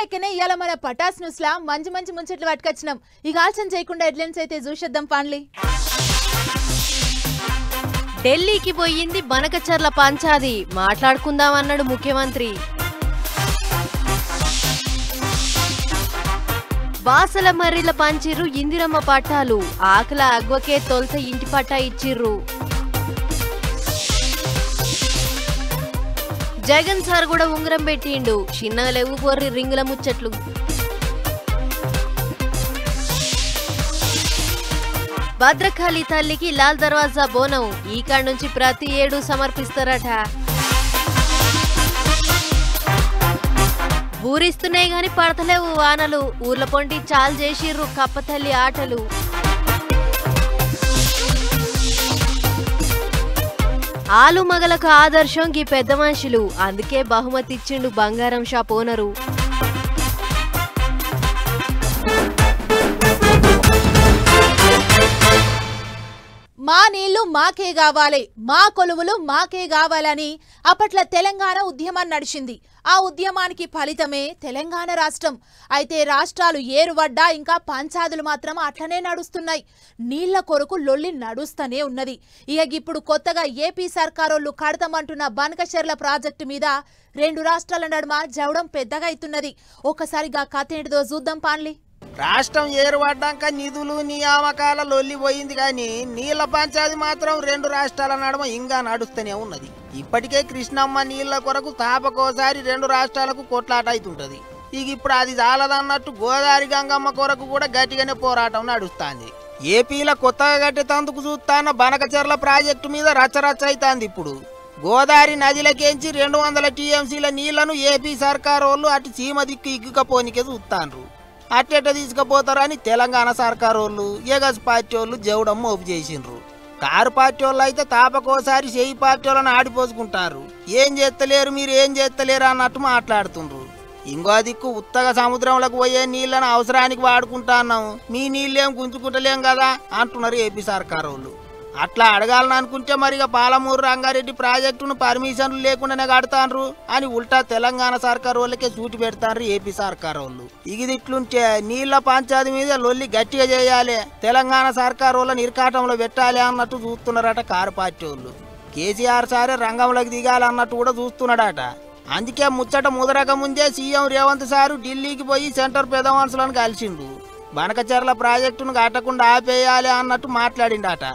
లెక్కనే ఇయాల మన పటాస్ న్యూస్ లా మంచి మంచి ముంచెట్లు పట్టుకొచ్చినాం. ఇక ఆలస్యం చేయకుండా హెడ్లైన్స్ అయితే చూసేద్దాం పాన్లీ. ఢిల్లీకి పోయింది బనకచర్ల పంచాది, మాట్లాడుకుందామన్నాడు ముఖ్యమంత్రి. బాసల మర్రిల పంచిర్రు ఇందిరమ్మ పట్టాలు, ఆకల అగ్వకే తొలత ఇంటి పట్టా ఇచ్చిర్రు. జగన్ సార్ కూడా ఉంగరం పెట్టిండు, చిన్నగా లేవు పోర్రి రింగుల ముచ్చట్లు. భద్రకాళి తల్లికి లాల్ దర్వాజా బోనం ఈ కాడ నుంచి ప్రతి ఏడు సమర్పిస్తారట. ఊరిస్తున్నాయి గాని పడతలేవు వానలు, ఊర్ల పొంటి చాలు చేసిర్రు కప్పతల్లి ఆటలు. ఆలు మగలకు ఆదర్శం గీ పెద్ద మనుషులు, అందుకే బహుమతి ఇచ్చిండు బంగారం షాప్ ఓనరు. మా నీళ్లు మాకే కావాలి, మా కొలువులు మాకే కావాలని అప్పట్ల తెలంగాణ ఉద్యమం నడిచింది. ఆ ఉద్యమానికి ఫలితమే తెలంగాణ రాష్ట్రం. అయితే రాష్ట్రాలు ఏరువడ్డా ఇంకా పంచాదులు మాత్రం అట్లనే నడుస్తున్నాయి. నీళ్ల కొరకు లొల్లి నడుస్తూనే ఉన్నది. ఇక ఇప్పుడు కొత్తగా ఏపీ సర్కారోళ్ళు కడతామంటున్న బనకచెర్ల ప్రాజెక్టు మీద రెండు రాష్ట్రాల నడుమ జవడం పెద్దగా అవుతున్నది. ఒక్కసారిగా కథ ఏంటిదో చూద్దాం పాన్లీ. రాష్ట్రం ఏర్పడ్డాక నిధులు నియామకాల లొల్లిపోయింది కానీ నీళ్ల పంచాది మాత్రం రెండు రాష్ట్రాల నడుమ ఇంకా నడుస్తూనే ఉన్నది. ఇప్పటికే కృష్ణమ్మ నీళ్ల కొరకు తాపకోసారి రెండు రాష్ట్రాలకు కొట్లాట అవుతుంటది. ఇక ఇప్పుడు అది చాలదన్నట్టు గోదావరి గంగమ్మ కొరకు కూడా గట్టిగానే పోరాటం నడుస్తుంది. ఏపీలో కొత్తగా కట్టేందుకు చూస్తాన్న బనకచెర్ల ప్రాజెక్టు మీద రచ్చరచ్చ అవుతుంది. ఇప్పుడు గోదావరి నదిలకేంచి 200 టీఎంసీల నీళ్లను ఏపీ సర్కారు వాళ్ళు అటు సీమ దిక్కు ఇగ్గుకపోనికే చూస్తాండ్రు. అట్టెట్ట తీసుకుపోతారని తెలంగాణ సర్కారు వాళ్ళు ఎగస్ పార్టీ వాళ్ళు జవడం మోపు చేసిండ్రు. కారు పార్టీ వాళ్ళు అయితే తాపకోసారి చేయి పార్టీ వాళ్ళని ఆడిపోసుకుంటారు. ఏం చేస్తలేరు మీరు, ఏం చేస్తలేరు అన్నట్టు మాట్లాడుతుండ్రు. ఇంకో దిక్కు ఉత్తగా సముద్రంలోకి పోయే నీళ్లను అవసరానికి వాడుకుంటున్నాం, మీ నీళ్ళేం గుంజుకుంటలేం కదా అంటున్నారు ఏపీ సర్కారు వాళ్ళు. అట్లా అడగాలని అనుకుంటే మరిగా పాలమూరు రంగారెడ్డి ప్రాజెక్టును పర్మిషన్లు లేకుండానే కడతాండ్రు అని ఉల్టా తెలంగాణ సర్కారు వాళ్ళకే సూటి పెడతాండ్రు ఏపీ సర్కారు వాళ్ళు. ఇట్లుంటే నీళ్ల పంచాది మీద లొల్లి గట్టిగా చేయాలి, తెలంగాణ సర్కారు వాళ్ళని ఇరకాటంలో పెట్టాలి అన్నట్టు చూస్తున్నారట కారు పార్టీ వాళ్ళు. కేసీఆర్ సారే రంగంలోకి దిగాలన్నట్టు కూడా చూస్తున్నాడట. అందుకే ముచ్చట ముదరక ముందే సీఎం రేవంత్ సారు ఢిల్లీకి పోయి సెంటర్ పెద్ద మనుషులను కలిసిండు. బనకచెర్ల ప్రాజెక్టును కట్టకుండా ఆపేయాలి అన్నట్టు మాట్లాడిండట.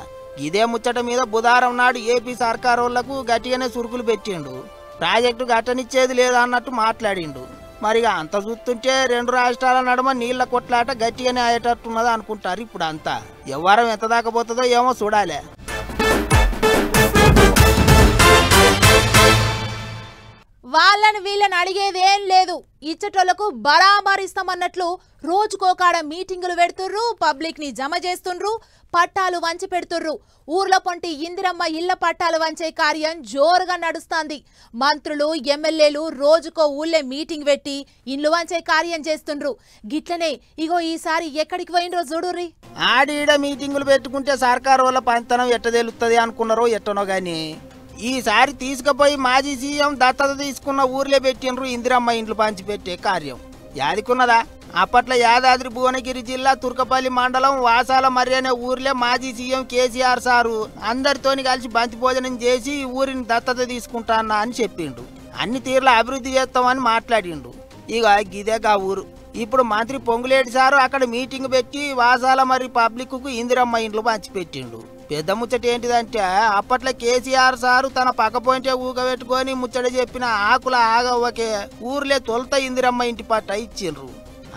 ఇదే ముచ్చట మీద బుధవారం నాడు ఏపీ సర్కారు వాళ్లకు గట్టిగానే సురుకులు పెట్టిండు. ప్రాజెక్టు గట్టనిచ్చేది లేదన్నట్టు మాట్లాడిండు. మరిగా అంత చూస్తుంటే రెండు రాష్ట్రాల నడుమ నీళ్ల కొట్లాట గట్టిగానే అయ్యేటట్టున్నది అనుకుంటారు. ఇప్పుడు అంతా ఎవరం ఎంత దాకా పోతుందో ఏమో చూడాలి. వాళ్ళని వీళ్ళని అడిగేదేం లేదు, ఇచ్చటోళ్లకు బరాబరిస్తామన్నట్లు రోజుకోకాడ మీటింగులు పెడుతుర్రు, పబ్లిక్ ని జమ చేస్తుండ్రు, పట్టాలు వంచి పెడుతుర్రు. ఊర్ల పొంటి ఇందిరమ్మ ఇళ్ల పట్టాలు వంచే కార్యం జోరుగా నడుస్తాంది. మంత్రులు ఎమ్మెల్యేలు రోజుకో ఊళ్ళే మీటింగ్ పెట్టి ఇండ్లు వంచే కార్యం చేస్తుండ్రు. గిట్లనే ఇగో ఈసారి ఎక్కడికి పోయినరో చూడుర్రి. ఆడీడ మీటింగులు పెట్టుకుంటే సర్కారు వాళ్ళ పంతనం ఎట్ట తెలుస్తుంది అనుకున్నారో ఎట్టనో గాని ఈసారి తీసుకుపోయి మాజీ సీఎం దత్తత తీసుకున్న ఊర్లే పెట్టిండ్రు ఇందిరమ్మ ఇండ్లు పంచిపెట్టే కార్యం. యాదికున్నదా, అప్పట్లో యాదాద్రి భువనగిరి జిల్లా తుర్కపల్లి మండలం వాసాల మర్రి అనే ఊర్లే మాజీ సీఎం కేసీఆర్ సారు అందరితోని కలిసి బంతి భోజనం చేసి ఊరిని దత్తత తీసుకుంటానా అని చెప్పిండు. అన్ని తీర్ల అభివృద్ధి చేస్తామని మాట్లాడిండు. ఇక గిదేగా ఊరు. ఇప్పుడు మంత్రి పొంగులేటి సారు అక్కడ మీటింగ్ పెట్టి వాసాల మర్రి పబ్లిక్ కు ఇందిరమ్మ ఇండ్లు పంచిపెట్టిండు. పెద్ద ముచ్చట ఏంటిదంటే అప్పట్లో కేసీఆర్ సారు తన పక్క పోయింటే ఊగబెట్టుకొని ముచ్చట చెప్పిన ఆకుల ఆగవ్వకే ఊర్లే తొలత ఇందిరమ్మ ఇంటి పట్ట ఇచ్చిండ్రు.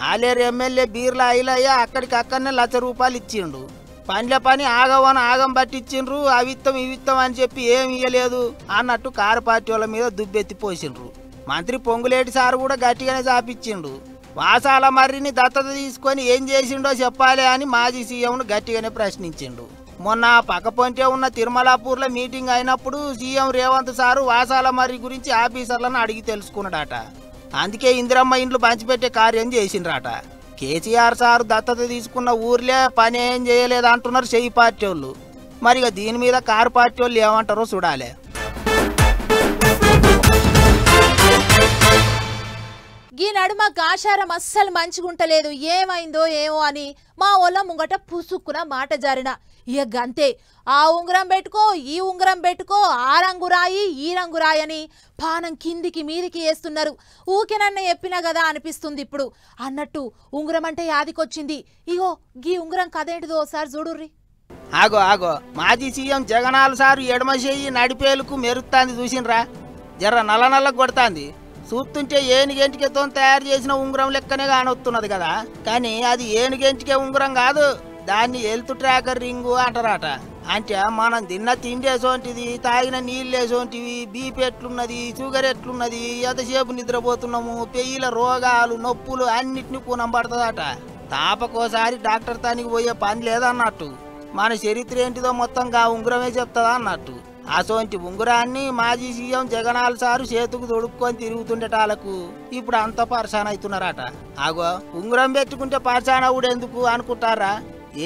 ఆలేరు ఎమ్మెల్యే బీర్ల ఐలయ్య అక్కడికక్కడనే ₹1,00,000 ఇచ్చిండు. పనిల పని ఆగవని ఆగం పట్టించిండ్రు. అవిత్తం ఇవిత్తం అని చెప్పి ఏమి ఇయ్యలేదు అన్నట్టు కారు పార్టీ వాళ్ళ మీద దుబ్బెత్తి పోసిండ్రు. మంత్రి పొంగులేటి సారు కూడా గట్టిగానే చాపిచ్చిండు. వాసాల మర్రిని దత్తత తీసుకొని ఏం చేసిండో చెప్పాలి అని మాజీ సీఎంను గట్టిగానే ప్రశ్నించిండు. మొన్న పక్కపొంటే ఉన్న తిరుమలాపూర్లో మీటింగ్ అయినప్పుడు సీఎం రేవంత్ సారు వాసాల మర్రి గురించి ఆఫీసర్లను అడిగి తెలుసుకున్నాడట. అందుకే ఇందిరమ్మ ఇండ్లు పంచిపెట్టే కార్యం చేసిండ్రట. కేసీఆర్ సారు దత్తత తీసుకున్న ఊర్లే పని ఏం చేయలేదు అంటున్నారు చెయ్యి పార్టీ వాళ్ళు. మరిగా దీని మీద కారు పార్టీ వాళ్ళు ఏమంటారో చూడాలి. ఈ నడుమ గాషారం అస్సలు మంచిగుంటలేదు, ఏమైందో ఏమో అని మా వాళ్ళ ముంగట పుసుక్కున మాట జారిన. ఇక గంతే, ఆ ఉంగరం పెట్టుకో, ఈ ఉంగరం పెట్టుకో, ఆ రంగు రాయి, ఈ రంగు రాయి అని పానం కిందికి మీదికి వేస్తున్నారు. ఊకెనన్న చెప్పినా కదా అనిపిస్తుంది ఇప్పుడు. అన్నట్టు ఉంగరం అంటే యాదికొచ్చింది. ఇగో గీ ఉంగరం కదేంటిదో ఒకసారి చూడుర్రి. ఆగో ఆగో, మాజీ సీఎం జగనాల్ సారు ఎడమ చెయ్యి నడిపేలుకు మెరుస్తాంది చూసినరా, జర నల్ల నల్ల కొడుతాంది. చూస్తుంటే ఏనుగెంటికతో తయారు చేసిన ఉంగరం లెక్కనే కానొస్తున్నది కదా, కానీ అది ఏనుగెంటికే ఉంగరం కాదు, దాన్ని హెల్త్ ట్రాకర్ రింగు అంటారట. అంటే మనం తిన్న తిండి వేసోంటిది, తాగిన నీళ్ళు వేసోంటివి, బీపీ ఎట్లున్నది, షుగర్ ఎట్లున్నది, ఎంతసేపు నిద్రపోతున్నాము, పెయ్యిల రోగాలు నొప్పులు అన్నిటిని కూనం పడుతుందట. తాపకోసారి డాక్టర్ తానికి పోయే పని లేదన్నట్టు. మన చరిత్ర ఏంటిదో మొత్తంగా ఉంగరమే చెప్తుందా అన్నట్టు. అసోంటి ఉంగరాన్ని మాజీ సీఎం జగనాల్ సారు చేతుకు తొడుక్కొని తిరుగుతుండేటాలకు ఇప్పుడు అంత పరిశాన్ అవుతున్నారట. ఆగో, ఉంగరం పెట్టుకుంటే పరిశాన్ అవుడు ఎందుకు అనుకుంటారా?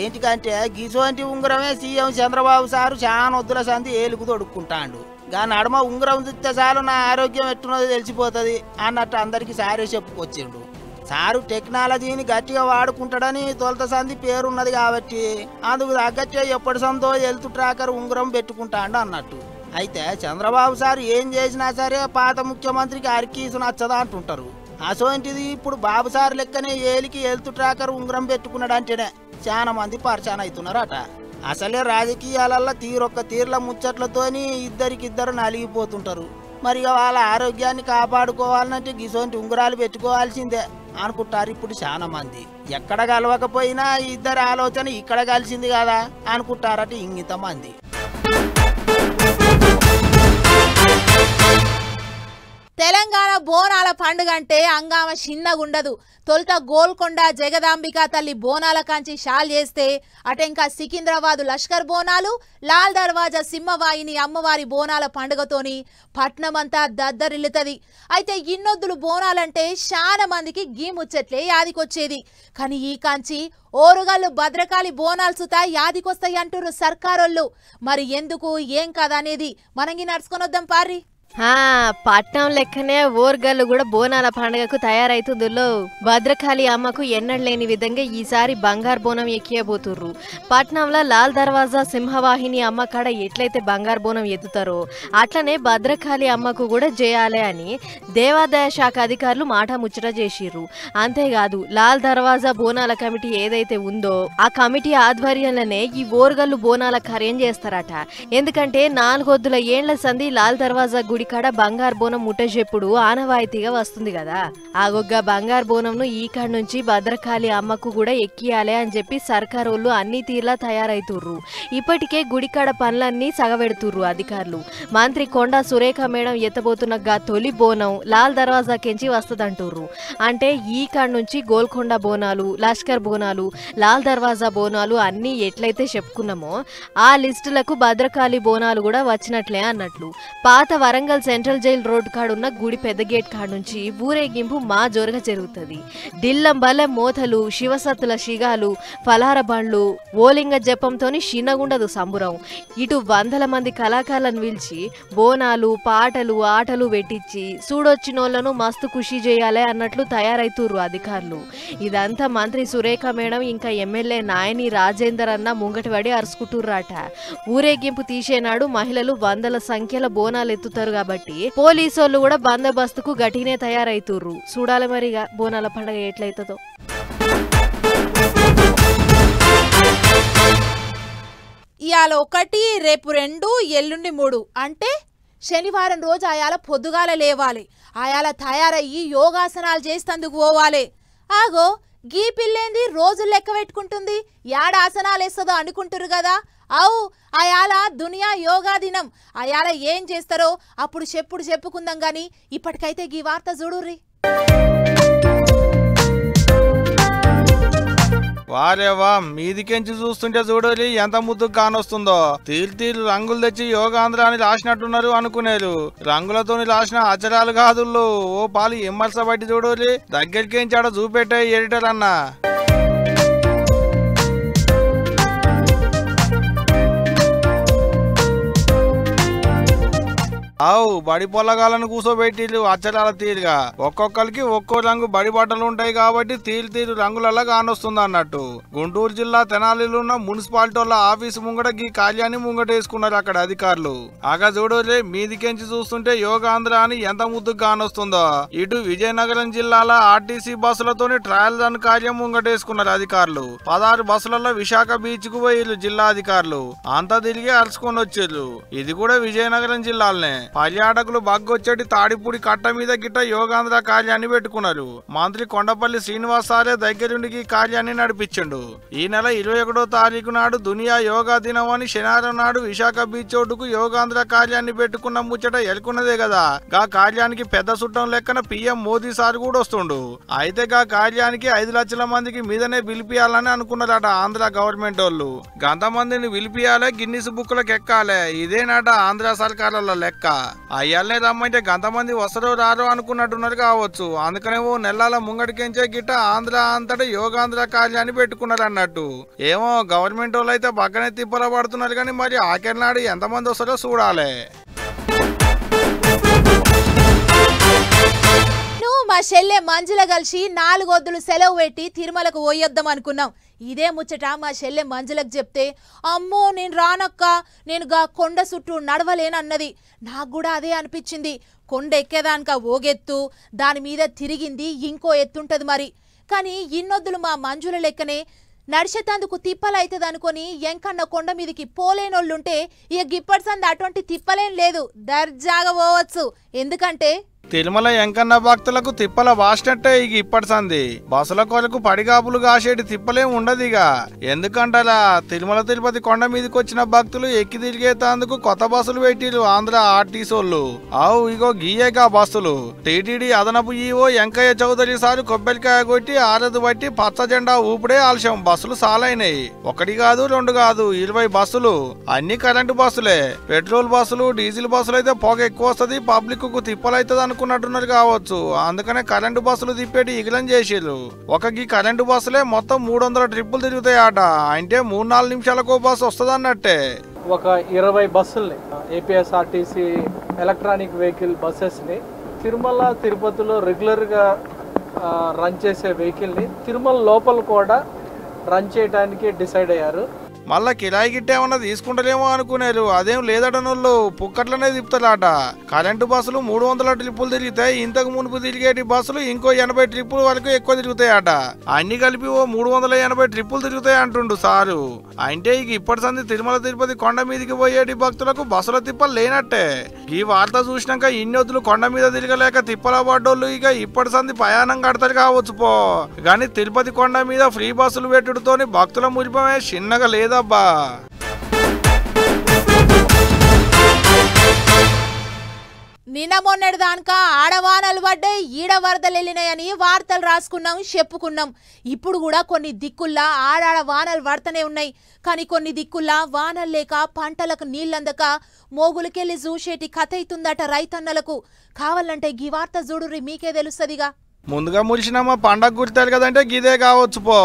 ఏంటికంటే గిసోంటి ఉంగరమే సీఎం చంద్రబాబు సారు చాలా వద్దుల సంది ఏలుకు తొడుక్కుంటాడు. గా నడుమ ఉంగరం చూస్తే చాలు నా ఆరోగ్యం ఎట్టున్నదో తెలిసిపోతుంది అన్నట్టు అందరికి సారే చెప్పుకొచ్చిండు. సారు టెక్నాలజీని గట్టిగా వాడుకుంటాడని తొలత సంది పేరున్నది కాబట్టి అందుకు తగ్గట్టే ఎప్పటి సందో హెల్త్ ట్రాకర్ ఉంగరం పెట్టుకుంటాడు అన్నట్టు. అయితే చంద్రబాబు సారు ఏం చేసినా సరే పాత ముఖ్యమంత్రికి అరికీసు నచ్చదా అంటుంటారు. అసోంటిది ఇప్పుడు బాబు సారు లెక్కనే ఏలికి హెల్త్ ట్రాకర్ ఉంగరం పెట్టుకున్నాడంటేనే చాలా మంది పరిశాన్ అవుతున్నారట. అసలే రాజకీయాలల్లో తీరొక్క తీర్ల ముచ్చట్లతోని ఇద్దరికిద్దరు నలిగిపోతుంటారు. మరి వాళ్ళ ఆరోగ్యాన్ని కాపాడుకోవాలంటే గిసోంటి ఉంగరాలు పెట్టుకోవాల్సిందే అనుకుంటారు ఇప్పుడు చాలా మంది. ఎక్కడ కలవకపోయినా ఇద్దరు ఆలోచన ఇక్కడ కలిసింది కదా అనుకుంటారట ఇంగిత మంది. తెలంగాణ బోనాల పండుగ అంటే అంగామ చిన్నగుండదు. తొలుత గోల్కొండ జగదాంబిక తల్లి బోనాల కాంచి షాల్ చేస్తే అటెంకా సికింద్రాబాదు లష్కర్ బోనాలు, లాల్ దర్వాజా సింహవాహిని అమ్మవారి బోనాల పండుగతోని పట్నమంతా దద్దరిల్లుతుంది. అయితే ఇన్నొద్దులు బోనాలంటే చాలా మందికి గీ ముచ్చట్లే యాదికొచ్చేది. కానీ ఈ కాంచి ఓరుగల్లు భద్రకాళి బోనాలు సుతా యాదికొస్తాయి అంటున్నారు సర్కారోళ్ళు. మరి ఎందుకు ఏం కాదనేది మనంగి నడుచుకొని వద్దాం పారి. పట్నం లెక్కనే ఓర్గల్లు కూడా బోనాల పండుగకు తయారైతుందిలో. భద్రకాళి అమ్మకు ఎన్నడలేని విధంగా ఈసారి బంగారు బోనం ఎక్కియబోతుర్రు. పట్నంలో లాల్ దర్వాజా సింహవాహిని అమ్మ కాడ ఎట్లయితే బంగారు బోనం ఎత్తుతారో అట్లనే భద్రకాళి అమ్మకు కూడా చేయాలి అని దేవాదాయ శాఖ అధికారులు మాట ముచ్చట చేసిర్రు. అంతేకాదు లాల్ దర్వాజా బోనాల కమిటీ ఏదైతే ఉందో ఆ కమిటీ ఆధ్వర్యంలోనే ఈ ఓర్గల్లు బోనాల కార్యం చేస్తారట. ఎందుకంటే 4 ఏళ్ల సంధి లాల్ దర్వాజా గుడికాడ బంగారు బోనం ముట్టజెప్పుడు ఆనవాయితీగా వస్తుంది కదా. ఆగొగ్గ బంగారు బోనంను ఈ కాడ నుంచి భద్రకాళి అమ్మకు కూడా ఎక్కియాలి అని చెప్పి సర్కారోళ్ళు అన్ని తీర్లా తయారైతుర్రు. ఇప్పటికే గుడికాడ పనులన్నీ సగబెడుతుర్రు అధికారులు. మంత్రి కొండా సురేఖ మేడం ఎత్తబోతున్న తొలి బోనం లాల్ దర్వాజా కెంచి వస్తుందంటుర్రు. అంటే ఈ కాడ నుంచి గోల్కొండ బోనాలు, లష్కర్ బోనాలు, లాల్ దర్వాజా బోనాలు అన్నీ ఎట్లయితే చెప్పుకున్నామో ఆ లిస్టులకు భద్రకాళి బోనాలు కూడా వచ్చినట్లే అన్నట్లు. పాత వరంగల్ సెంట్రల్ జైల్ రోడ్ కాడున్న గుడి పెద్ద గేట్ కాడ నుంచి ఊరేగింపు మా జోరుగా జరుగుతుంది. దిల్లం బలె మోతలు, శివసత్తుల శిగాలు, ఫలార బండ్లు, ఓలింగ జపంతోని చిన్నగుండదు సంబురం. ఇటు 100 మంది కళాకారులను పిలిచి బోనాలు, పాటలు, ఆటలు పెట్టించి చూడొచ్చినోళ్లను మస్తు ఖుషి చేయాలి అన్నట్లు తయారైతుర్రు అధికారులు. ఇదంతా మంత్రి సురేఖ మేడం ఇంకా ఎమ్మెల్యే నాయని రాజేందర్ అన్న ముంగటి పడి అరుచుకుంటుర్రాట. ఊరేగింపు తీసేనాడు మహిళలు 100ల సంఖ్యలో బోనాలు ఎత్తుతారు కాబట్టి పోలీసోళ్ళు కూడా బందోబస్తుకు గట్టినే తయారైతుర్రు. చూడాలి మరిగా బోనాల పండుగ ఎట్లయితుందో. ఇవాళ 1, రేపు 2, ఎల్లుండి 3 అంటే శనివారం రోజు ఆయాల పొద్దుగాల లేవాలి. ఆయాల తయారయ్యి యోగాసనాలు చేస్తందుకు పోవాలి. ఆగో, గీ పిల్లేంది రోజు లెక్క పెట్టుకుంటుంది, యాడ ఆసనాలు వేస్తుందో అనుకుంటారు కదా. అవు అయాల దునియా యోగా దినం. అయాల ఏం చేస్తారో అప్పుడు చెప్పుకుందాం గాని ఇప్పటికైతే గీ వార్త చూడుర్రి. వారేవా, మీదికెంచి చూస్తుంటే చూడాలి ఎంత ముద్దుకు కానొస్తుందో. తీరు రంగులు తెచ్చి యోగాంధ్ర అని రాసినట్టున్నారు అనుకునేరు. రంగులతోని రాసిన అచరాలు కాదుల్లో. ఓ పాలు ఎమ్మర్స బట్టి చూడాలి, దగ్గరికేంచి ఆడ చూపెట్టే ఎడిటర్ అన్నా. ఆవు బడి పొల్లగాలను కూసోబెట్టిళ్ళు అచ్చరాల తీరుగా ఒక్కొక్కరికి ఒక్కో రంగు బడి బట్టలు ఉంటాయి కాబట్టి తీరు రంగులలో కానొస్తుంది అన్నట్టు. గుంటూరు జిల్లా తెనాలిలో ఉన్న మున్సిపాలిటీ ఆఫీసు ముంగట ఈ కార్యాన్ని ముంగటేసుకున్నారు అక్కడ అధికారులు. ఆగా చూడలే మీదికెంచి చూస్తుంటే యోగాంధ్ర అని ఎంత ముద్దుకు కానొస్తుందో. ఇటు విజయనగరం జిల్లాల ఆర్టీసీ బస్సులతోని ట్రయల్ రన్ కార్యం ముంగటేసుకున్నారు అధికారులు. 16 బస్సులలో విశాఖ బీచ్ కు పోయిళ్ళు జిల్లా అధికారులు. అంతా తిరిగి అరుచుకొని వచ్చారు. ఇది కూడా విజయనగరం జిల్లాలనే. పర్యాటకులు బగ్గొచ్చేటి తాడిపూడి కట్ట మీద గిట్ట యోగాంధ్ర కార్యాన్ని పెట్టుకున్నారు. మంత్రి కొండపల్లి శ్రీనివాసారే దగ్గరుండి ఈ కార్యాన్ని నడిపించిండు. ఈ నెల 21వ తారీఖు నాడు దునియా యోగా దినం అని శనివారం నాడు విశాఖ బీచ్ ఒడ్డుకు యోగాంధ్ర కార్యాన్ని పెట్టుకున్న ముచ్చట ఎలుకున్నదే కదా. గా కార్యానికి పెద్ద చుట్టం లెక్కన పీఎం మోదీ సార్ కూడా వస్తుండు. అయితే గా కార్యానికి 5 లక్షల మందికి మీదనే పిలిపియాలని అనుకున్నారట ఆంధ్ర గవర్నమెంట్ వాళ్ళు. గంతమందిని పిలిపియాలే, గిన్నిస్ బుక్లకు ఎక్కాలే. ఇదేనట ఆంధ్ర సర్కారుల లెక్క. అయ్యాలనే రమ్మంటే గంతమంది వస్తారో రారో అనుకున్నట్టున్నారు కావచ్చు. అందుకనే ఓ నెలల ముంగడికెంచే గిట్ట ఆంధ్ర అంతటా యోగాంధ్ర కార్యాన్ని పెట్టుకున్నారు అన్నట్టు. ఏమో గవర్నమెంట్ వాళ్ళు అయితే పక్కనే తిప్పల పడుతున్నారు కానీ మరి ఆఖరి నాడు ఎంతమంది వస్తారో చూడాలి. మా చెల్లె మంజుల కలిసి 4 వద్దులు సెలవు పెట్టి తిరుమలకు పోయొద్దాం అనుకున్నాం. ఇదే ముచ్చట మా చెల్లె మంజులకు చెప్తే, అమ్మో నేను రానక్క, నేను గా కొండ చుట్టూ నడవలేనన్నది. నాకు కూడా అదే అనిపించింది. కొండ ఎక్కేదానిక ఓగెత్తు, దాని మీద తిరిగింది ఇంకో ఎత్తుంటది మరి. కానీ ఇన్నొద్దులు మా మంజుల లెక్కనే నడిచేతందుకు తిప్పలైతుంది అనుకొని ఎంకన్న కొండ మీదకి పోలేనోళ్ళుంటే ఇక గిప్పటి సంది అటువంటి తిప్పలేం లేదు, దర్జాగా పోవచ్చు. ఎందుకంటే తిరుమల ఎంకన్న భక్తులకు తిప్పల వాసినట్టే ఇక ఇప్పటి సంది. బస్సుల కొరకు పడిగాపులు కాసేటి తిప్పలేం ఉండదిగా. ఎందుకంటారా, తిరుమల తిరుపతి కొండ మీదకి వచ్చిన భక్తులు ఎక్కి తిరిగేందుకు కొత్త బస్సులు పెట్టిరు ఆంధ్ర ఆర్టీసీ వాళ్ళు. ఆవు ఇగో గీయేగా బస్సులు. టీటీడీ అదనపు ఈవో వెంకయ్య చౌదరి సారు కొబ్బరికాయ కొట్టి ఆరదు బట్టి పచ్చ జెండా ఊపిడే ఆలస్యం. బస్సులు సాలైనాయి. 1 కాదు 2 కాదు 20 బస్సులు. అన్ని కరెంటు బస్సులే. పెట్రోల్ బస్సులు డీజిల్ బస్సులు అయితే పొగ ఎక్కువ వస్తుంది, పబ్లిక్ కు తిప్పలైతుంది అనుకున్నట్టున్నారు కావచ్చు. అందుకనే కరెంటు బస్సులు తిప్పేటి ఇగలం చేసిర్రు. ఈ కరెంటు బస్సులే మొత్తం 300 ట్రిప్పులు తిరుగుతాయట. అంటే 3-4 నిమిషాలకు బస్సు వస్తుంది అన్నట్టే. ఒక 20 బస్సుల్ని ఏపీఎస్ఆర్టీసీ ఎలక్ట్రానిక్ వెహికల్ బస్సెస్ని తిరుమల తిరుపతిలో రెగ్యులర్గా రన్ చేసే వెహికల్ని తిరుమల లోపల కూడా రన్ చేయడానికి డిసైడ్ అయ్యారు. మళ్ళా కిరాయి గిట్ట ఏమన్నా తీసుకుంటారేమో అనుకునేరు. అదేం లేదట, నోళ్ళు పుక్కట్లనే తిప్పుతారట. కరెంటు బస్సులు 300 ట్రిప్పులు తిరుగుతాయి. ఇంతకు మునుపు తిరిగేటి బస్సులు ఇంకో 80 ట్రిప్పుల వరకు ఎక్కువ తిరుగుతాయట. అన్ని కలిపి ఓ 380 ట్రిప్పులు తిరుగుతాయి అంటుండు సారు. అంటే ఇక ఇప్పటి సంది తిరుమల తిరుపతి కొండ మీదకి పోయేటి భక్తులకు బస్సుల తిప్పలు లేనట్టే. ఈ వార్త చూసినాక ఇన్నొద్దులు కొండ మీద తిరగలేక తిప్పల పడ్డోళ్ళు ఇక ఇప్పటి సంది ప్రయాణం కడతారు కావచ్చు పో. కానీ తిరుపతి కొండ మీద ఫ్రీ బస్సులు పెట్టుడుతోని భక్తుల మురిపమే చిన్నగా లేదా. నిన్న మొన్నటి దానిక ఆడవానలు పడ్డాయి, ఈడ వరదలు వెళ్ళినాయని వార్తలు రాసుకున్నాం, చెప్పుకున్నాం. ఇప్పుడు కూడా కొన్ని దిక్కుల్లా ఆడాడ వానలు పడతనే ఉన్నాయి. కానీ కొన్ని దిక్కుల్లా వానలు లేక పంటలకు నీళ్ళందక మోగులకెళ్ళి చూసేటి కథ అవుతుందట రైతన్నలకు. కావాలంటే గీ వార్త చూడుర్రి, మీకే తెలుస్తుందిగా. ముందుగా మురిసినమ్మా పండగ గుర్తారు కదంటే గిదే కావచ్చు పో.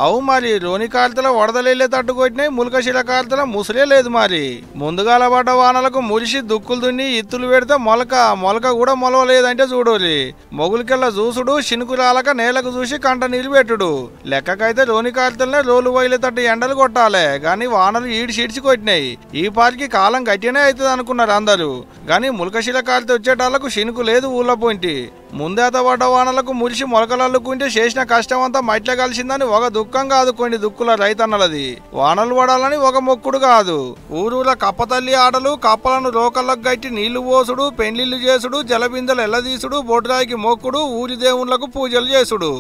అవు మరి రోని కాలుతల వడదలేళ్ళే తట్టు కొట్టినాయి, ములకశిల కాలుతల ముసలే లేదు. మరి ముందుగాల పడ్డ వానలకు మురిసి దుక్కులు దున్ని ఇత్తులు పెడితే మొలక కూడా మొలవలేదంటే చూడోలి. మొగులకెళ్ళ చూసుడు, శినుకు రాలక నేలకు చూసి కంట నీళ్ళు పెట్టుడు. లెక్కకైతే రోని కాలుతలనే రోలు వైలే తట్టు ఎండలు కొట్టాలే. గాని వానలు ఈడిసిడిచి కొట్టినాయి. ఈ పాటికి కాలం గట్టినే అవుతుంది అనుకున్నారు అందరూ. గాని ములకశిల కాలితే వచ్చేటాళ్లకు శినుకు లేదు ఊళ్ళ పోయింటి. ముందేత పడ్డ వానలకు మురిసి మొలకలల్లుకుంటే చేసిన కష్టం అంతా మట్ల కలిసిందని ఒక దుఃఖం కాదు కొన్ని దుక్కుల రైతన్నలది. వానలు పడాలని ఒక మొక్కుడు కాదు. ఊరూల కప్పతల్లి ఆటలు, కప్పలను రోకళ్ళకు గట్టి నీళ్లు పోసుడు, పెళ్లిళ్లు చేసుడు, జలబిందెలు ఎల్లదీసుడు, బొడ్రాయికి మొక్కుడు, ఊరి దేవుళ్లకు పూజలు చేసుడు.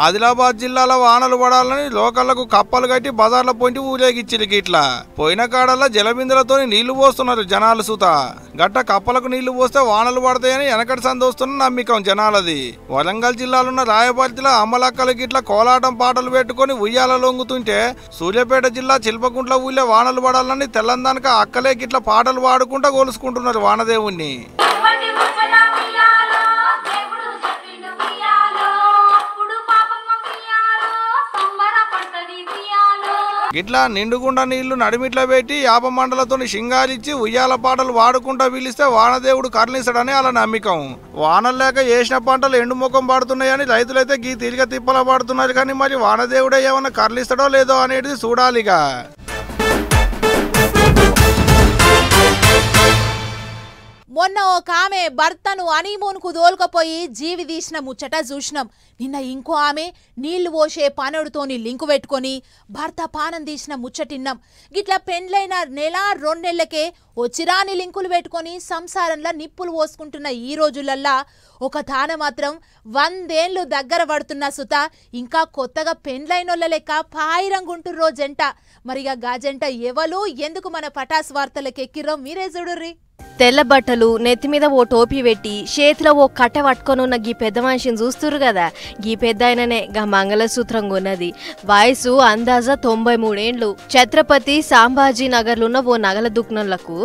ఆదిలాబాద్ జిల్లాల వానలు పడాలని లోకళ్లకు కప్పలు కట్టి బజార్ల పొంటి ఊరేగిచ్చిరు. గిట్లా పోయిన కాడల్లా జలబిందెలతో నీళ్లు పోస్తున్నారు జనాలు సుత. గట్ట కప్పలకు నీళ్లు పోస్తే వానలు పడతాయని వెనకటి సందోస్తున్న నమ్మికం జనాలది. వరంగల్ జిల్లాలున్న రాయపర్తిలో అమ్మలక్కలు గిట్ల కోలాటం పాటలు పెట్టుకుని ఉయ్యాల లొంగుతుంటే, సూర్యాపేట జిల్లా చిల్పకుంట్ల ఊళ్ళే వానలు పడాలని తెల్లందాక అక్కలే గిట్ల పాటలు పాడుకుంటా గోలుసుకుంటున్నారు వానదేవుణ్ణి. ఇట్లా నిండుగుండ నీళ్లు నడిమిట్లా పెట్టి యాప మండలతో షింగాలిచ్చి ఉయ్యాల పాటలు వాడుకుంటా పిలిస్తే వానదేవుడు కరుణిస్తాడని అలా నమ్మకం. వానలు లేక వేసిన పంటలు ఎండుముఖం పడుతున్నాయని రైతులైతే గీ తిరిగి తిప్పల పడుతున్నారు. కానీ మరి వానదేవుడే ఏమన్నా కరుణిస్తాడో లేదో అనేది చూడాలిగా. మొన్న ఒక ఆమె భర్తను హనీమూన్కు దోలుకపోయి జీవి తీసిన ముచ్చట చూసినాం. నిన్న ఇంకో ఆమె నీళ్లు పోసే పనుడితోని లింకు పెట్టుకొని భర్త పానం తీసిన ముచ్చటిన్నాం. గిట్లా పెండ్లైన నెల 2 నెలలకే వచ్చిరాని లింకులు పెట్టుకొని సంసారంలో నిప్పులు పోసుకుంటున్న ఈ రోజులల్లా ఒక తాన మాత్రం 100 ఏళ్ళు దగ్గర పడుతున్న సుత ఇంకా కొత్తగా పెండ్లైనోళ్ళ లెక్క పాయిరంగుంటుర్రో జంట. మరిగా గా జంట ఎవలు ఎందుకు మన పటాస్ వార్తలకు ఎక్కిర్రో మీరే చూడుర్రి. తెల్ల బట్టలు నెత్తిమీద ఓ టోపీ పెట్టి చేతిలో ఓ కట్టె పట్టుకొనున్న గీ పెద్ద మనిషిని చూస్తురు కదా. గీ పెద్ద ఆయననే గా మంగళసూత్రం కొన్నది. వయసు అందాజా 93 ఏండ్లు. ఛత్రపతి సంభాజీ నగర్లున్న ఓ నగల దుకాణంలకు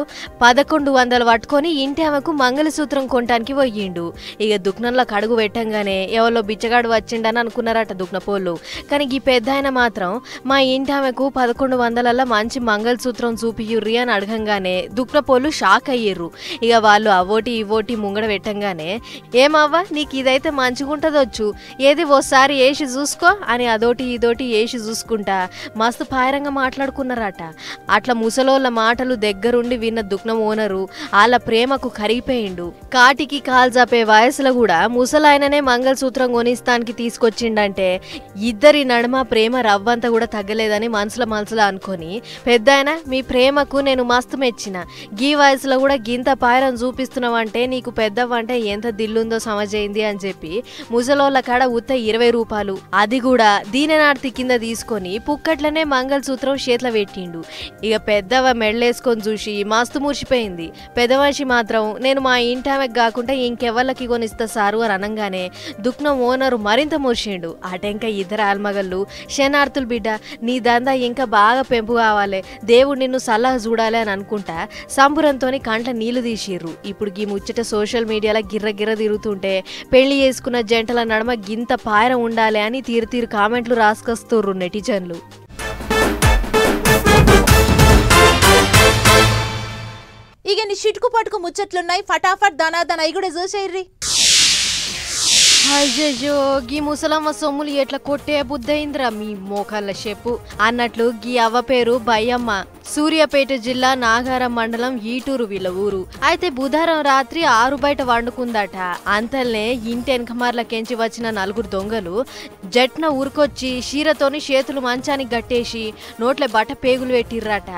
1100 పట్టుకొని ఇంటి ఆమెకు మంగళసూత్రం కొనటానికి పోయిండు. ఇక దుకాణంలోకి అడుగు పెట్టంగానే ఎవరో బిచ్చగాడు వచ్చిండని అనుకున్నారట దుకాణపోళ్ళు. కానీ గీ పెద్ద ఆయన మాత్రం మా ఇంటి ఆమెకు 1100ల మంచి మంగళసూత్రం చూపియుర్రి అని అడగంగానే దుకాణపోళ్ళు షాక్ అయ్యారు. ఇక వాళ్ళు అవోటి ఇవోటి ముంగడ పెట్టంగానే ఏమవ్వా నీకు ఇదైతే మంచిగుంటదొచ్చు, ఏది ఓసారి వేసి చూసుకో అని అదోటి ఇదోటి వేసి చూసుకుంటా మస్తు పాయరంగా మాట్లాడుకున్నారట. అట్లా ముసలోళ్ళ మాటలు దగ్గరుండి విన్న దుకాణం ఓనరు వాళ్ళ ప్రేమకు కరిగిపోయిండు. కాటికి కాల్జాపే వయసులో కూడా ముసలాయననే మంగళసూత్రం కొనిస్తానికి తీసుకొచ్చిండంటే ఇద్దరి నడుమ ప్రేమ రవ్వంతా కూడా తగ్గలేదని మనసులో అనుకొని పెద్దాయన మీ ప్రేమకు నేను మస్తు మెచ్చిన, గీ వయసులో కూడా గింత పాయరం చూపిస్తున్నావంటే నీకు పెద్దవంటే ఎంత దిల్లుందో సమజైంది అని చెప్పి ముసలోళ్ళ కాడ ఉత్త 20 రూపాయలు అది కూడా దీనెనార్తి కింద తీసుకొని పుక్కట్లనే మంగళసూత్రం చేతిలో పెట్టిండు. ఇక పెద్దవ మెడలేసుకొని చూసి మస్తు మురిసిపోయింది. పెద్ద మనిషి మాత్రం నేను మా ఇంటామెకు కాకుండా ఇంకెవళ్ళకి కొనిస్తా సారు అని అనగానే దుఃఖం ఓనరు మరింత మురిసిండు. అటెంక ఇద్దరు ఆల్మగళ్ళు శనార్థులు బిడ్డ నీ దందా ఇంకా బాగా పెంపు కావాలి, దేవుడు నిన్ను సలహా చూడాలి అని అనుకుంటా సంబురంతోని కంట నీళ్లు తీసిర్రు. ఇప్పుడు ఈ ముచ్చట సోషల్ మీడియాలో గిర్ర తిరుగుతుంటే పెళ్లి చేసుకున్న జంటల నడమ గింత పాయరం ఉండాలి అని తీరు కామెంట్లు రాసుకొస్తుర్రు నెటిజన్లు. ఇక నీ చిటుకు పట్టుకు ముచ్చట్లున్నాయి, ఫటాఫట్ దనాదన అయి కూడా చూసేయ్రి. అయ్యో గీ ముసలమ్మ సొమ్ములు ఎట్లా కొట్టే బుద్ధయిందిరా మీ మోకాళ్ళ చెప్పు అన్నట్లు గీ అవ్వ పేరు బయ్యమ్మ. సూర్యాపేట జిల్లా నాగారం మండలం ఈటూరు వీళ్ళ ఊరు. అయితే బుధవారం రాత్రి 6 బయట వండుకుందట. అంతల్నే ఇంటి వెనకమార్లకెంచి వచ్చిన 4 దొంగలు జట్న ఊరుకొచ్చి షీరతోని చేతులు మంచానికి గట్టేసి నోట్లే బట్ట పేగులు పెట్టిర్రట.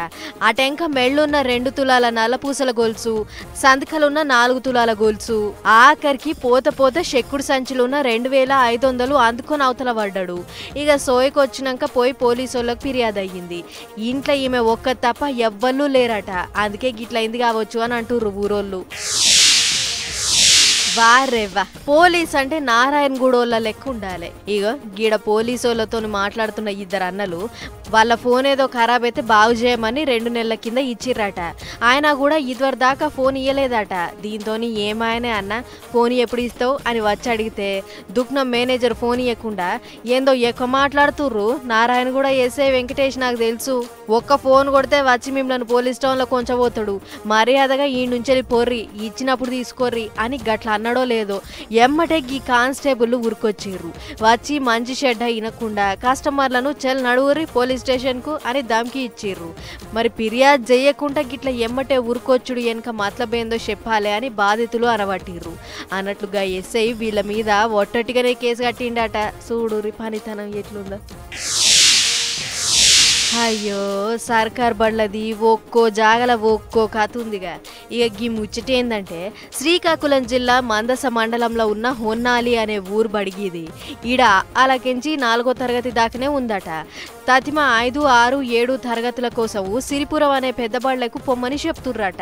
అటెంక మెళ్ళున్న 2 తులాల నల్లపూసల గొలుసు, సంతకలున్న 4 తులాల గొలుసు, ఆఖరికి పోత చెక్కుడు సంచులున్న 2500 అందుకొని అవతల పడ్డాడు. ఇక సోయకొచ్చినాక పోయి పోలీసులకు ఫిర్యాదు అయ్యింది. ఇంట్లో ఈమె ఒక్క తప్ప ఎవ్వరూ లేరట. అందుకే గిట్లయింది కావచ్చు అని అంటుర్రు ఊరోళ్ళు. వారెవ్వా పోలీస్ అంటే నారాయణ గూడోళ్ళ లెక్క ఉండాలి. ఇగో గీడ పోలీసోళ్ళతో మాట్లాడుతున్న 2 అన్నలు వాళ్ళ ఫోన్ ఏదో ఖరాబ్ అయితే బాగు చేయమని 2 నెలల కింద ఇచ్చిర్రట. ఆయన కూడా ఇదివరకు దాకా ఫోన్ ఇయ్యలేదట. దీంతో ఏమాయనే అన్న ఫోన్ ఎప్పుడు ఇస్తావు అని వచ్చి అడిగితే దుఃఖం మేనేజర్ ఫోన్ ఇవ్వకుండా ఏందో ఎక్కువ మాట్లాడుతుర్రు, నారాయణ కూడా ఎస్ఐ వెంకటేష్ నాకు తెలుసు, ఒక్క ఫోన్ కొడితే వచ్చి మిమ్మల్ని పోలీస్ స్టేషన్లో కొంచెం పోతాడు, మర్యాదగా ఈ నుంచి పోర్రి ఇచ్చినప్పుడు తీసుకోర్రి అని గట్ల అన్నాడో లేదో ఎమ్మటే ఈ కానిస్టేబుల్ ఉరికొచ్చిర్రు. వచ్చి మంచి షెడ్ అయినకుండా కస్టమర్లను చెల్ నడువురి పోలీస్ స్టేషన్ కు అని దమ్కి ఇచ్చిర్రు. మరి ఫిర్యాదు చేయకుండా గిట్ల ఎమ్మటే ఉరికొచ్చుడు వెనక మతలబేందో చెప్పాలి అని బాధితులు అనబట్టిర్రు. అన్నట్లుగా ఎస్ఐ వీళ్ళ మీద ఒట్టటిగానే కేసు కట్టిండట. చూడురి పనితనం ఎట్లుందో. అయ్యో సర్కార్ బళ్ళది ఒక్కో జాగల ఒక్కో కథ ఉందిగా. ఇక గీ ముచ్చటేందంటే శ్రీకాకుళం జిల్లా మందస మండలంలో ఉన్న హొన్నాలి అనే ఊరు బడిగిది. ఈడ అలాకెంచి 4వ తరగతి దాకానే ఉందట. తతిమ 5, 6, 7 తరగతుల కోసం సిరిపురం అనే పెద్ద బళ్లకు పొమ్మని చెప్తుర్రట.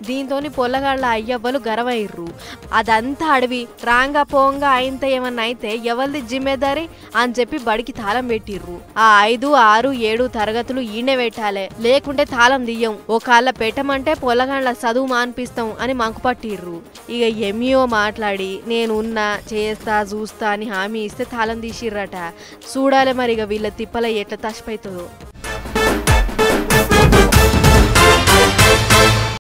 దీంతో పొల్లగాళ్ల అయ్యవ్వలు గరవయ్యర్రు. అదంతా అడవి రాంగా పోంగా అయింత ఏమన్నా అయితే ఎవరిది జిమ్మేదారి అని చెప్పి బడికి తాళం పెట్టిర్రు. ఆ 5, 6, 7 తరగతులు ఈయనే పెట్టాలి, లేకుంటే తాళం దియ్యం, ఒకళ్ళ పెట్టమంటే పొల్లగాళ్ల చదువు మాన్పిస్తాం అని మంకుపట్టిర్రు. ఇక ఎంఈఓ మాట్లాడి నేనున్నా చేస్తా చూస్తా అని హామీ ఇస్తే తాళం తీసిర్రట. చూడాలి మరి ఇక వీళ్ళ తిప్పల ఎట్లా తచ్చిపోతుందో.